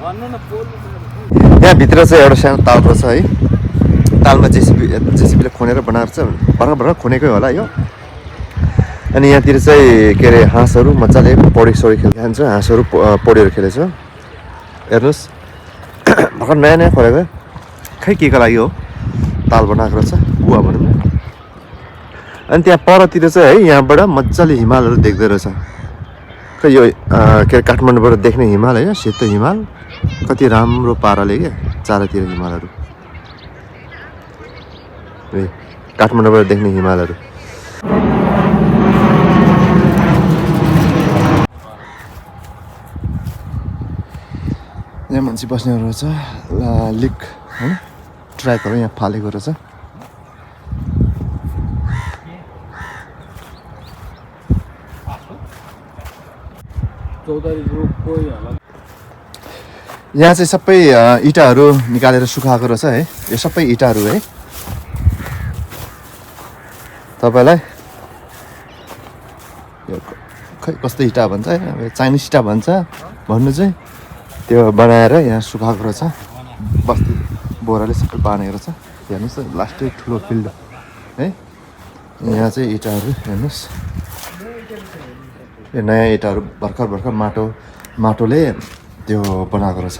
यहाँभित्र चाहिँ एउटा सानो ताल रहेछ है। तालमा जेसिबीले खनेर बनाएको छ, भर्खर खनेकै होला यो। अनि यहाँतिर चाहिँ के अरे हाँसहरू मजाले पौडी सौडी खेल्दै जान्छ, हाँसहरू पौडीहरू खेलेछ। हेर्नुहोस् भर्खर नयाँ नयाँ खोलेको खै के को लागि हो, ताल बनाएको रहेछ, कुवा भनौँ न। अनि त्यहाँ परतिर चाहिँ है यहाँबाट मजाले हिमालहरू देख्दो रहेछ। खै यो के अरे काठमाडौँबाट देख्ने हिमाल होइन, सेतो हिमाल, कति राम्रो पाराले क्या चारैतिर हिमालहरू, काठमाडौँबाट देख्ने हिमालहरू। यहाँ मान्छे बस्नेहरू रहेछ, लिक होइन, ट्र्याकहरू यहाँ फालेको रहेछ। यहाँ चाहिँ सबै इँटाहरू निकालेर सुकाएको रहेछ है। यो सबै इँटाहरू है। तपाईँलाई यो खै कस्तो इँटा भन्छ, चाइनिज इँटा भन्छ भन्नु चाहिँ, त्यो बनाएर यहाँ सुकाएको रहेछ। बस्ती बोराले सबै बाँधेको रहेछ। हेर्नुहोस् त लास्टै ठुलो फिल्ड है। यहाँ चाहिँ इँटाहरू हेर्नुहोस्, यो नयाँ इँटाहरू भर्खर माटोले त्यो बनाएको रहेछ।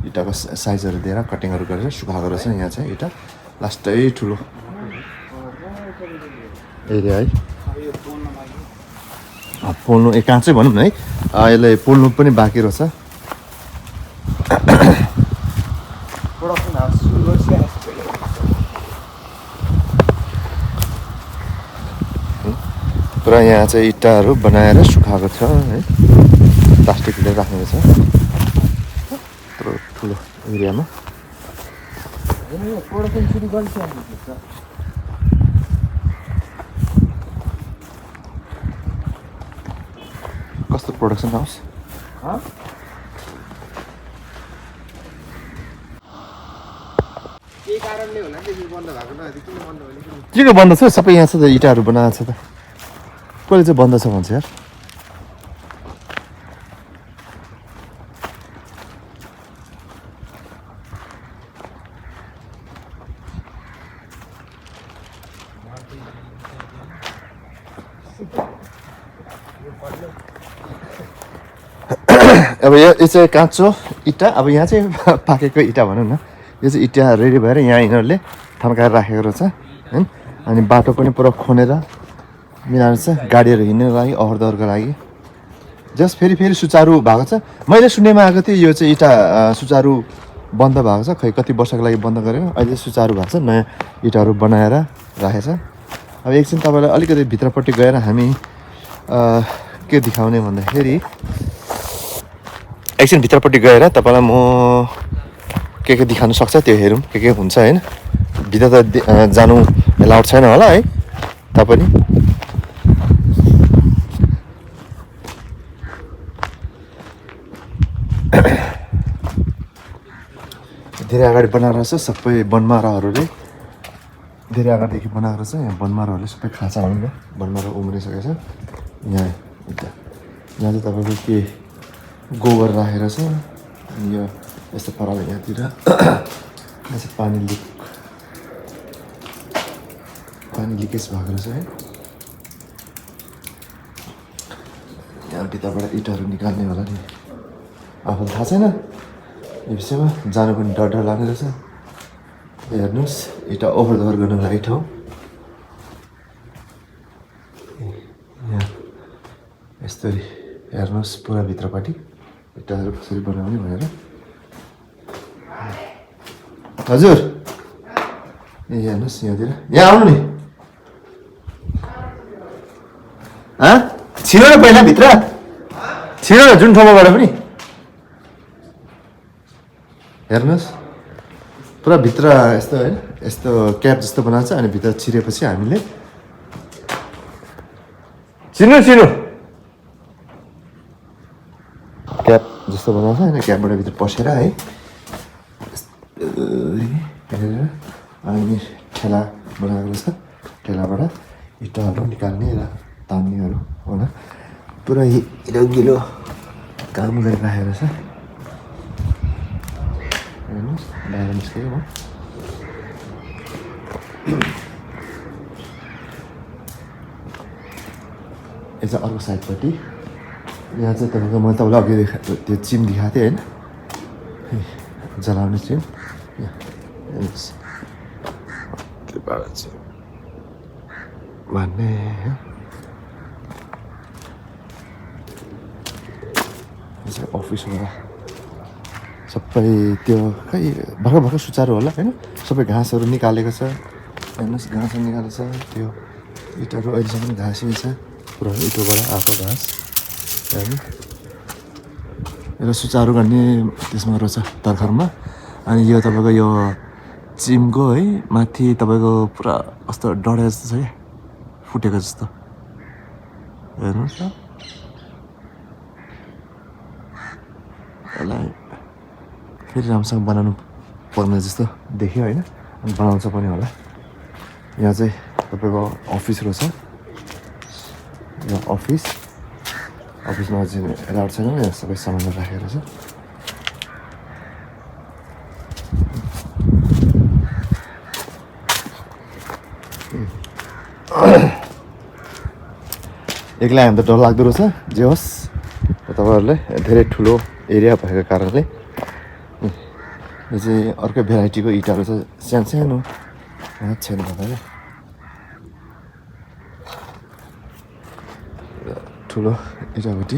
इँटाको साइजहरू दिएर कटिङहरू गरेर सुकाएको रहेछ। यहाँ चाहिँ इँटा लास्टै ठुलो एरिया है। पोल्नु काँचै भनौँ न है, यसलाई पोल्नु पनि बाँकी रहेछ। पुरा यहाँ चाहिँ इँटाहरू बनाएर सुकाएको छ है, प्लास्टिकले राख्ने रहेछ यत्रो ठुलो एरियामा। कस्तो प्रोडक्सन हाउस के को बन्द छ? सबै यहाँ छ त, इँटाहरू बनाएको छ त, कसले चाहिँ बन्द छ भन्छ यार। अब यो चाहिँ काँचो इँटा, अब यहाँ चाहिँ पाकेको इँटा भनौँ न। यो चाहिँ इँटा रेडी भएर यहाँ यिनीहरूले थन्काएर राखेको रहेछ होइन। अनि बाटो पनि पुरा खनेर मिलाएर चाहिँ गाडीहरू हिँड्नको लागि, अहर दहरको लागि जस्ट फेरि सुचारू भएको छ। मैले सुन्नेमा आएको थिएँ यो चाहिँ इँटा सुचारू बन्द भएको छ, खै कति वर्षको लागि बन्द गरेको, अहिले सुचारू भएको छ, नयाँ इँटाहरू बनाएर राखेको छ। अब एकछिन तपाईँलाई अलिकति भित्रपट्टि गएर हामी के देखाउने भन्दाखेरि, एकछिन भित्रपट्टि गएर तपाईँलाई म के देखाउनु सक्छ त्यो हेरौँ, के हुन्छ होइन। भित्र त जानु एलाउड छैन होला है तपाईँ। धेरै अगाडि बनाएको रहेछ, सबै बनमाराहरूले धेरै अगाडिदेखि बनाएको रहेछ। यहाँ बनमाराहरूले सबै खाँचा हुँदैन, बनमारा उम्रिसकेको छ। यहाँ चाहिँ तपाईँको के गोबर राखेर छ, यो यस्तो पाराले यहाँतिर यहाँ चाहिँ पानी लिकेज भएको रहेछ है। यहाँ भित्रबाट इँटाहरू निकाल्ने होला नि, आफूलाई थाहा छैन यो विषयमा, जानु पनि डर लाग्ने रहेछ। हेर्नुहोस् इँटा ओभर दहर गर्नको लागि ठाउँ। यहाँ यस्तरी हेर्नुहोस् पुरा भित्रपट्टि इँटाहरू कसरी बनाउने भनेर। हजुर ए हेर्नुहोस् यहाँतिर, यहाँ आउनु नि, छिरो न पहिला भित्र छिरो न, जुन ठाउँमा गएर पनि हेर्नुहोस् पुरा भित्र यस्तो होइन, यस्तो क्याप जस्तो बनाएको छ। अनि भित्र छिरेपछि हामीले छिर्नु क्याप जस्तो बनाउँछ होइन, क्यापबाट भित्र पसेर है हेरेर अनि ठेला बनाएको छ। ठेलाबाट इँटाहरू निकाल्ने र तान्नेहरू होला, पुरा गिलो काम गरिराखेको छ। बाहिर निस्केँ म यो चाहिँ अर्को साइडपट्टि यहाँ चाहिँ तपाईँको मैले तपाईँलाई अघि त्यो चिम देखाएको थिएँ होइन जलाउने चिम त्यो बाबा चाहिँ भन्ने अफिस होला सबै त्यो खै भर्खर भर्खर सुचारू होला होइन सबै घाँसहरू निकालेको छ हेर्नुहोस् घाँसहरू निकालेको छ त्यो इँटाहरू अहिलेसम्म घाँसिएको छ पुरा इँटोबाट आएको घाँस हेर्नु र सुचारू गर्ने त्यसमा रहेछ तरकारमा अनि यो तपाईँको यो चिमको है माथि तपाईँको पुरा कस्तो डढे जस्तो छ क्या फुटेको जस्तो हेर्नुहोस् न यसलाई फेरि राम्रोसँग बनाउनु पर्ने जस्तो देख्यो होइन अनि बनाउँछ पनि होला यहाँ चाहिँ तपाईँको अफिस रहेछ यो अफिसमा चाहिँ राउट छैन यहाँ सबै सामानहरू राखेको छ एक्लै हामी त डर लाग्दो रहेछ जे होस् तपाईँहरूलाई धेरै ठुलो एरिया भएको कारणले यो चाहिँ अर्कै भेराइटीको इँटाहरू छ सानो सानो छैन तपाईँलाई ठुलो इँटाभट्टी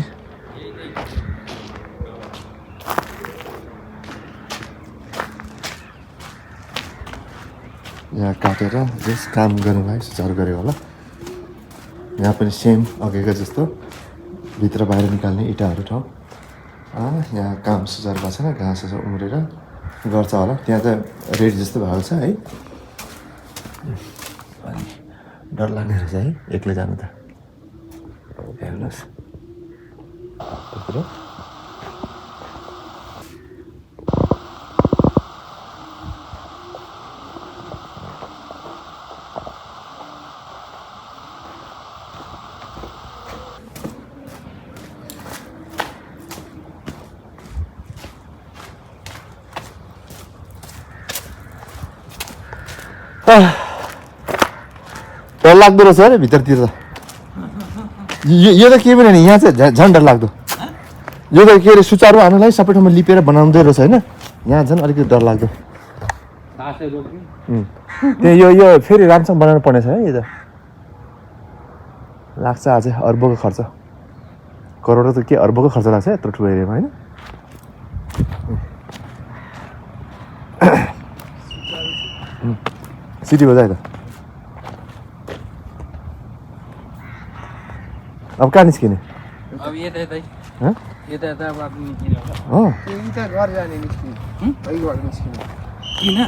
यहाँ काटेर जस काम गर्नलाई सुचारू गरेको होला यहाँ पनि सेम अघिको जस्तो भित्र बाहिर निकाल्ने इँटाहरू ठाउँ यहाँ काम सुचारू भएको छैन घाँसहरू उम्रेर गर्छ होला त्यहाँ चाहिँ रेडी जस्तो भएको छ है अनि डर लाग्ने रहेछ है एक्लै जानु त हेर्नुहोस् डर लाग्दो रहेछ अरे भित्रतिर त यो त केही पनि होइन यहाँ चाहिँ झन् डर लाग्दो यो त के अरे सुचारू हान्नुलाई सबै ठाउँमा लिपेर बनाउँदै रहेछ होइन यहाँ झन् अलिकति डर लाग्दो त्यही यो फेरि राम्रोसँग बनाउनु पर्नेछ है यो त लाग्छ अझै अर्बको खर्च करोड त के अर्बको खर्च लाग्छ यत्रो ठुलो एरियामा होइन सिटी बजायो त अब कहाँ निस्किने अब यता अब आफ्नो निस्किने हो यता घर जाने निस्किने घर निस्किने किन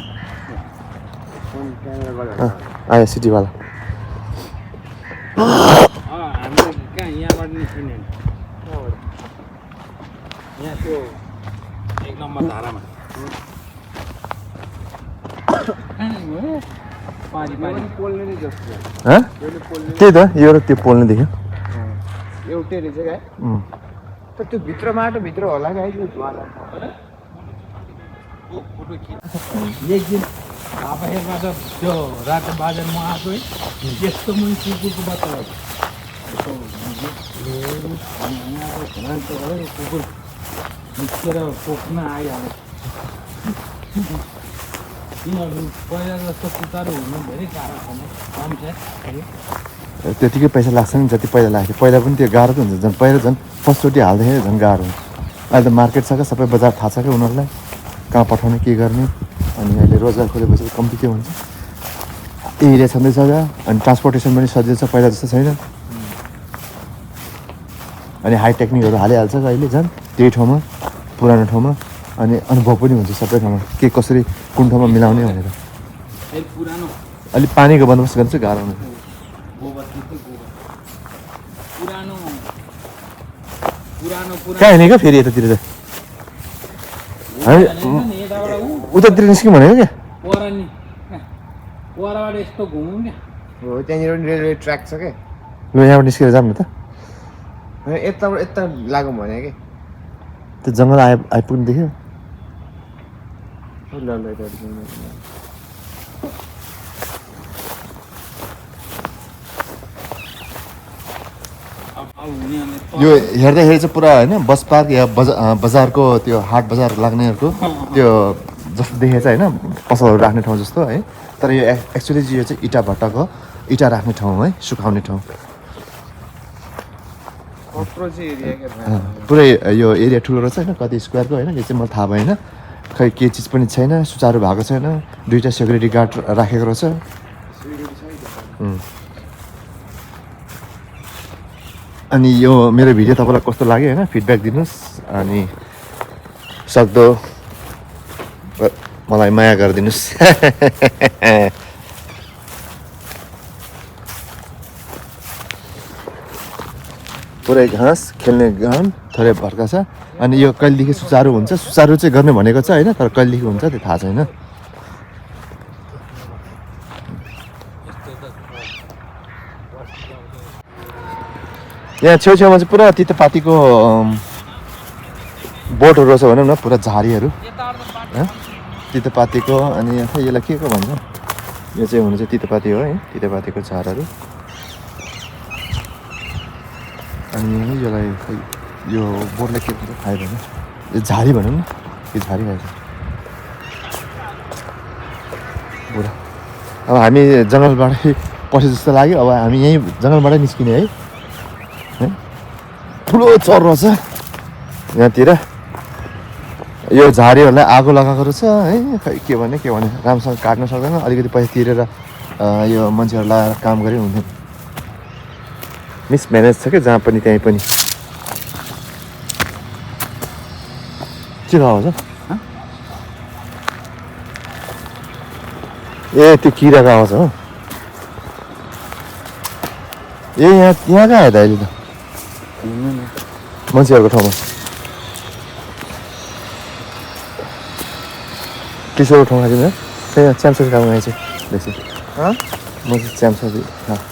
आयो सिटीवाला हाम्रो कहाँ यहाँबाट निस्किने यहाँ त्यो 1 नम्बर धारामा पोल्ने नै जस्तो त्यही त यो र त्यो पोल्ने देख्यो एउटै रहेछ क्या तर त्यो भित्र माटो भित्र होला क्या त्यो ज्वाला एक दिन आफैबाट त्यो रातो बाजारमा आएको है यस्तो मुनि कुकुरको बच्चा कुकुर निस्केर पोख्न आइहाल्यो तिनीहरू पहिला जस्तो सुचारू हुनु धेरै गाह्रो छ त्यतिकै पैसा लाग्छ नि जति पहिला लाग्थ्यो पहिला पनि त्यो गाह्रो त हुन्छ झन् पहिला झन् फर्स्टचोटि हाल्दाखेरि झन् गाह्रो हुन्छ अहिले त मार्केट छ क्या सबै बजार थाहा छ क्या उनीहरूलाई कहाँ पठाउने के गर्ने अनि अहिले रोजगार खोलेपछि कम्ती के हुन्छ एरिया छँदैछ क्या अनि ट्रान्सपोर्टेसन पनि सजिलो छ पहिला जस्तो छैन अनि हाई टेक्निकहरू हालिहाल्छ अहिले झन् त्यही ठाउँमा पुरानो ठाउँमा अनि अनुभव पनि हुन्छ सबै ठाउँमा के कसरी कुन ठाउँमा मिलाउने भनेर अलिक पानीको बन्दोबस्त गर्नु चाहिँ गाह्रो हुन्छ कहाँ हिँडेको फेरि यतातिर चाहिँ हामी उतातिर निस्क्यौँ भनेको क्या यस्तो घुमौँ क्या हो त्यहाँनिर पनि रेलवे ट्र्याक छ क्या ल यहाँबाट निस्केर जाऊँ न त यताबाट यता लागौँ भने कि त्यो जङ्गल आइपुग्नु देख्यो ल ल अब हुने अनि यो हेर्दाखेरि चाहिँ पुरा होइन बस पार्क या बजारको त्यो हाट बजार लाग्नेहरूको त्यो जस्तो देखेको छ होइन पसलहरू राख्ने ठाउँ जस्तो है तर यो एक्चुअली चाहिँ यो चाहिँ इँटा भट्टाको इँटा राख्ने ठाउँ है सुकाउने ठाउँ कत्रो चाहिँ एरिया के भाइ पुरै यो एरिया ठुलो रहेछ होइन कति स्क्वायरको होइन यो चाहिँ मलाई थाहा भएन खै के चिज पनि छैन सुचारू भएको छैन दुईवटा सेक्युरिटी गार्ड राखेको रहेछ अनि यो मेरो भिडियो तपाईँलाई कस्तो लाग्यो होइन फिडब्याक दिनुहोस् अनि सक्दो मलाई माया गरिदिनुहोस् पुरै घाँस खेल्ने ग्राउन्ड थोरै भर्का छ अनि यो कहिलेदेखि सुचारू हुन्छ सुचारू चाहिँ गर्ने भनेको छ होइन तर कहिलेदेखि हुन्छ त्यो थाहा छैन यहाँ छेउछेउमा चाहिँ पुरा तितेपातीको बोटहरू रहेछ भनौँ न पुरा झारीहरू तितेपातीको अनि खै यसलाई के को भन्छ यो चाहिँ हुनु चाहिँ तितेपाती हो है तितेपातीको झारहरू अनि यसलाई खै यो बोटलाई के भन्छ थाहै भएन यो झारी भनौँ न यो झारी भएछ बुढा अब हामी जङ्गलबाटै पसे जस्तो लाग्यो अब हामी यहीँ जङ्गलबाटै निस्किने है ठुलो चर रहेछ यहाँतिर यो झारीहरूलाई आगो लगाएको रहेछ है खै के भने राम्रोसँग काट्न सक्दैन अलिकति पैसा तिरेर यो मान्छेहरू लगाएर काम गरे हुन्थ्यो मिसम्यानेज छ क्या जहाँ पनि त्यहीँ पनि के आवाज हो ए त्यो किराको आवाज हो ए यहाँ कहाँ आयो त अहिले त मान्छेहरूको ठाउँमा किशोरको ठाउँमा चाहिँ त्यहाँ च्याम्सको काम आएछ बेसी म चाहिँ च्याम्स